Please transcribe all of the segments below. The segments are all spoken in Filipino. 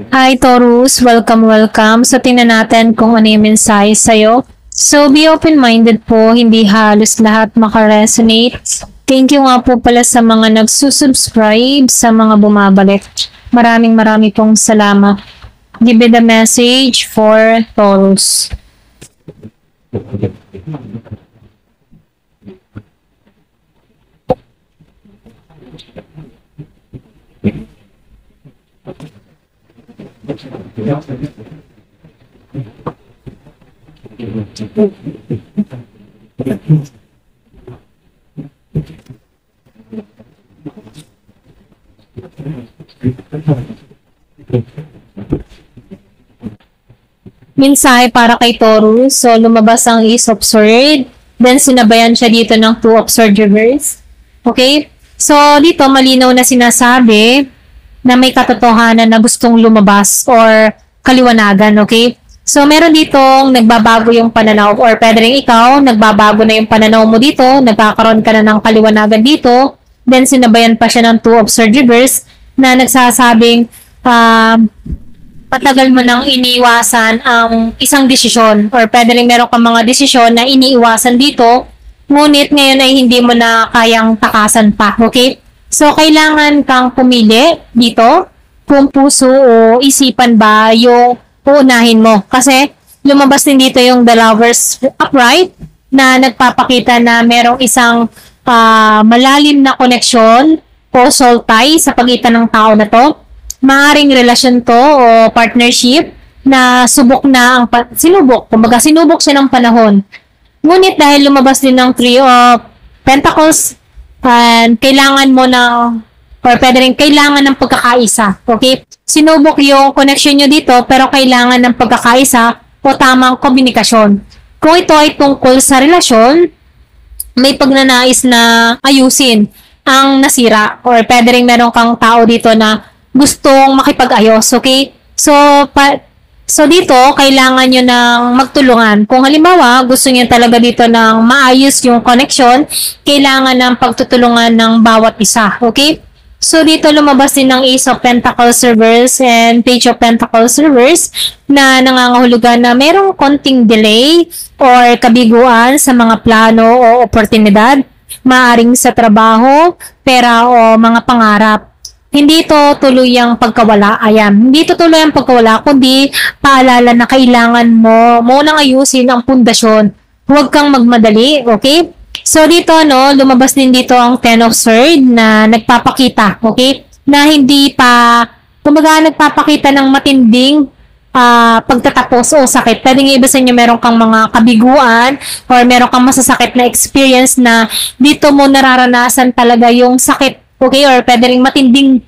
Hi Taurus, welcome, welcome. So tingnan natin kung ano yung mensahe sa'yo. So be open-minded po, hindi halos lahat makaresonate. Thank you nga po pala sa mga nagsusubscribe, sa mga bumabalik. Maraming pong salamat. Give me the message for Taurus. Mensahe para kay Taurus. So, lumabas ang Ace of Swords. Then, sinabayan siya dito ng Two of Swords reverse. Okay? So, dito, malinaw na sinasabi na may katotohanan na gustong lumabas or kaliwanagan. Okay? So, meron ditong nagbabago yung pananaw or pwede rin ikaw, nagbabago na yung pananaw mo dito, nagkakaroon ka na ng kaliwanagan dito. Then, sinabayan pa siya ng Two of Swords reverse na nagsasabing, patagal mo nang iniiwasan ang isang desisyon or pwede rin meron kang mga desisyon na iniiwasan dito, ngunit ngayon ay hindi mo na kayang takasan pa, okay? So, kailangan kang pumili dito kung puso o isipan ba yung uunahin mo. Kasi, lumabas din dito yung The Lovers upright na nagpapakita na merong isang malalim na koneksyon o soul tie sa pagitan ng tao na to. Maaring relasyon to o partnership na kumbaga sinubok siya ng panahon. Ngunit dahil lumabas din ng Three of Pentacles, kailangan mo ng, or pwede rin kailangan ng pagkakaisa. Okay? Sinubok yung connection nyo dito, pero kailangan ng pagkakaisa o tamang komunikasyon. Kung ito ay tungkol sa relasyon, may pagnanais na ayusin ang nasira, or pwede rin meron kang tao dito na gustong makipag-ayos, okay? So dito, kailangan nyo nang magtulungan. Kung halimbawa, gusto nyo talaga dito ng maayos yung connection, kailangan ng pagtutulungan ng bawat isa, okay? So dito, lumabas din ng Ace of Pentacles reverse and Page of Pentacles reverse na nangangahulugan na merong konting delay or kabiguan sa mga plano o oportunidad, maaring sa trabaho, pera o mga pangarap. Hindi ito tuluyang pagkawala. Ayan. Hindi ito tuluyang pagkawala, kundi paalala na kailangan mo munang ayusin ang pundasyon. Huwag kang magmadali, okay? So, dito, lumabas din dito ang Ten of Swords na nagpapakita, okay? Na hindi pa, kumbaga, nagpapakita ng matinding pagtatapos o sakit. Pwede nga iba sa inyo, meron kang mga kabiguan or meron kang masasakit na experience na dito mo nararanasan talaga yung sakit. Okay, or pwede rin matinding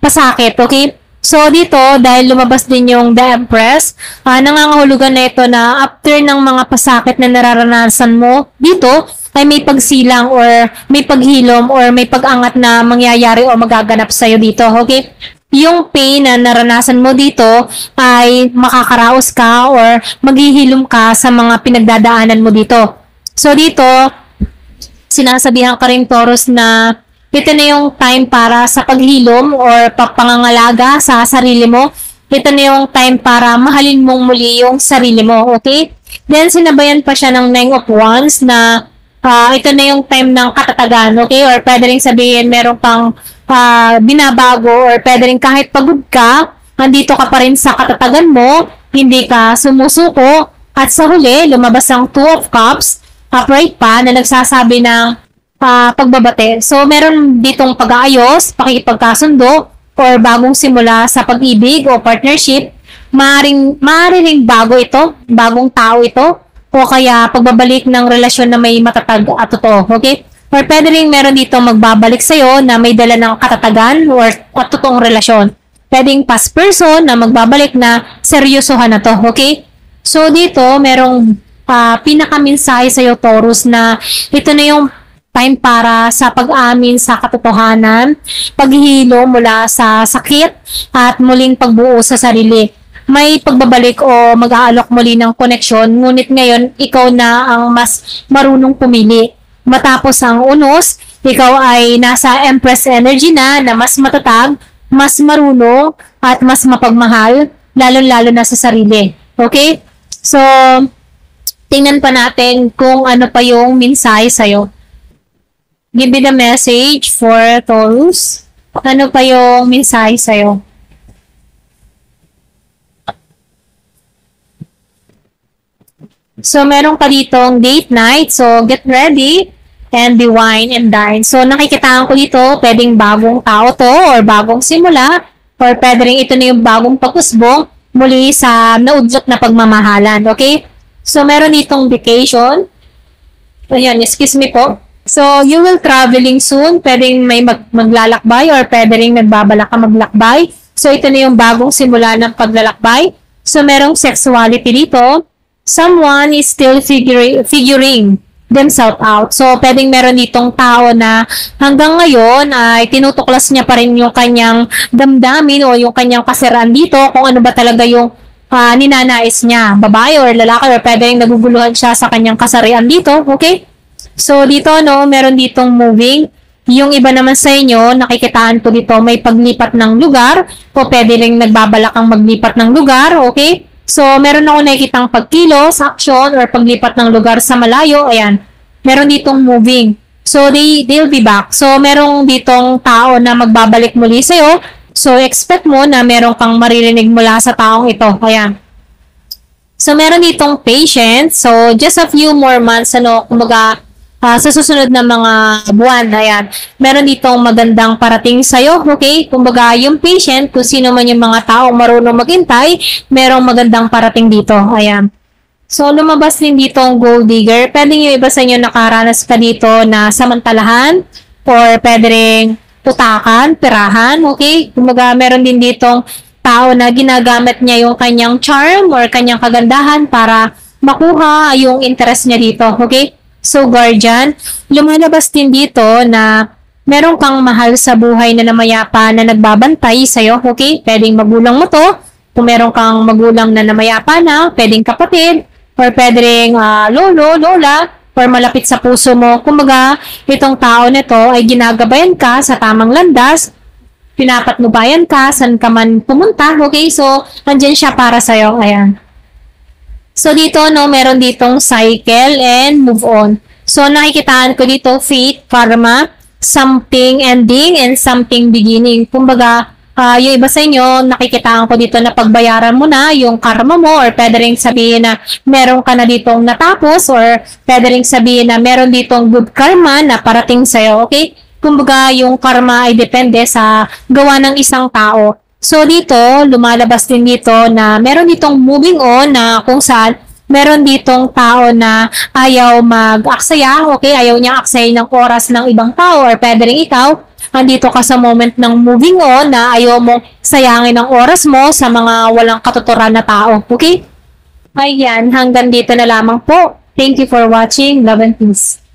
pasakit, okay? So, dito, dahil lumabas din yung The Empress, nangangahulugan na ito na after ng mga pasakit na nararanasan mo dito, ay may pagsilang or may paghilom or may pag-angat na mangyayari o magaganap sa'yo dito, okay? Yung pain na naranasan mo dito ay makakaraos ka or maghihilom ka sa mga pinagdadaanan mo dito. So, dito, sinasabihan ka rin, Taurus, na ito na yung time para sa paghilom or pangangalaga sa sarili mo. Ito na yung time para mahalin mong muli yung sarili mo, okay? Then, sinabayan pa siya ng Nine of Wands na ito na yung time ng katatagan, okay? Or pwede rin sabihin, meron kang binabago or pwede rin kahit pagod ka, andito ka pa rin sa katatagan mo, hindi ka sumusuko. At sa huli, lumabas ang Two of Cups, upright pa, na nagsasabi ng pagbabate. So, meron ditong pag-aayos, pakikipagkasundo, or bagong simula sa pag-ibig o partnership. Maaring ring bago ito, bagong tao ito, o kaya pagbabalik ng relasyon na may matatag at totoo. Okay? Or pwede rin meron dito magbabalik sa'yo na may dala ng katatagan or totoong relasyon. Pwedeng past person na magbabalik na seryosohan na to. Okay? So, dito, merong pinakaminsahe sa'yo, Taurus, na ito na yung time para sa pag-amin sa katotohanan, paghihilo mula sa sakit, at muling pagbuo sa sarili. May pagbabalik o mag-aalok muli ng koneksyon, ngunit ngayon, ikaw na ang mas marunong pumili. Matapos ang unos, ikaw ay nasa Empress energy na mas matatag, mas marunong at mas mapagmahal, lalo-lalo na sa sarili. Okay? So, tingnan pa natin kung ano pa yung mensahe sa'yo. Give me the message for Taurus. Ano pa yung mensahe sa'yo? So, meron ka ditong date night. So, get ready and be wine and dine. So, nakikitaan ko dito, pwedeng bagong tao to or bagong simula or pwede rin ito na yung bagong pag-usbong muli sa naudlot na pagmamahalan. Okay? So, meron ditong vacation. Ayan, excuse me po. So, you will traveling soon. Pwedeng may maglalakbay or pwede rin nagbabalak ka maglakbay. So, ito na yung bagong simula ng paglalakbay. So, merong sexuality dito. Someone is still figuring themselves out. So, pwedeng meron ditong tao na hanggang ngayon ay tinutuklas niya pa rin yung kanyang damdamin o yung kanyang kasiraan dito kung ano ba talaga yung ninanais niya. Babae or lalaki or pwedeng naguguluhan siya sa kanyang kasarian dito. Okay? So, dito, no, meron ditong moving. Yung iba naman sa inyo, nakikitaan ko dito, may paglipat ng lugar o pwede rin nagbabalak ang maglipat ng lugar. Okay? So, meron ako nakikitang pagkilos, action, or paglipat ng lugar sa malayo. Ayan. Meron ditong moving. So, they'll be back. So, merong ditong tao na magbabalik muli sa'yo. So, expect mo na meron kang maririnig mula sa taong ito. Ayan. So, meron ditong patience. So, just a few more months, kumbaga, sa susunod na mga buwan, ayan, meron ditong magandang parating sa'yo, okay? Kumbaga, yung patient, kung sino man yung mga taong marunong maghintay, merong magandang parating dito, ayan. So, lumabas din dito ang gold digger. Pwede yung iba sa inyo nakaranas ka dito na samantalahan or pwede rin putakan, pirahan, okay? Kumbaga, meron din ditong tao na ginagamit niya yung kanyang charm or kanyang kagandahan para makuha yung interest niya dito, okay? So, guardian, lumalabas din dito na meron kang mahal sa buhay na namayapa na nagbabantay sa'yo, okay? Pwedeng magulang mo to. Kung meron kang magulang na namayapa na, pwedeng kapatid, or pwedeng lolo, lola, or malapit sa puso mo. Kumbaga, itong tao nito ay ginagabayan ka sa tamang landas, pinapatnubayan ka, saan ka man pumunta, okay? So, nandyan siya para sa'yo. Ayan. So, dito, no, meron ditong cycle and move on. So, nakikitaan ko dito, fate, karma, something ending, and something beginning. Kumbaga, yung iba sa inyo, nakikitaan ko dito na pagbayaran mo na yung karma mo or pwede rin sabihin na meron ka na ditong natapos or pwede rin sabihin na meron ditong good karma na parating sa'yo, okay? Kumbaga, yung karma ay depende sa gawa ng isang tao. So, dito, lumalabas din dito na meron ditong moving on na kung saan meron ditong tao na ayaw mag-aksaya, okay? Ayaw niyang aksayin ng oras ng ibang tao or pwede rin ikaw, andito ka sa moment ng moving on na ayaw mong sayangin ang oras mo sa mga walang katuturan na tao, okay? Ayan, hanggang dito na lamang po. Thank you for watching. Love and peace.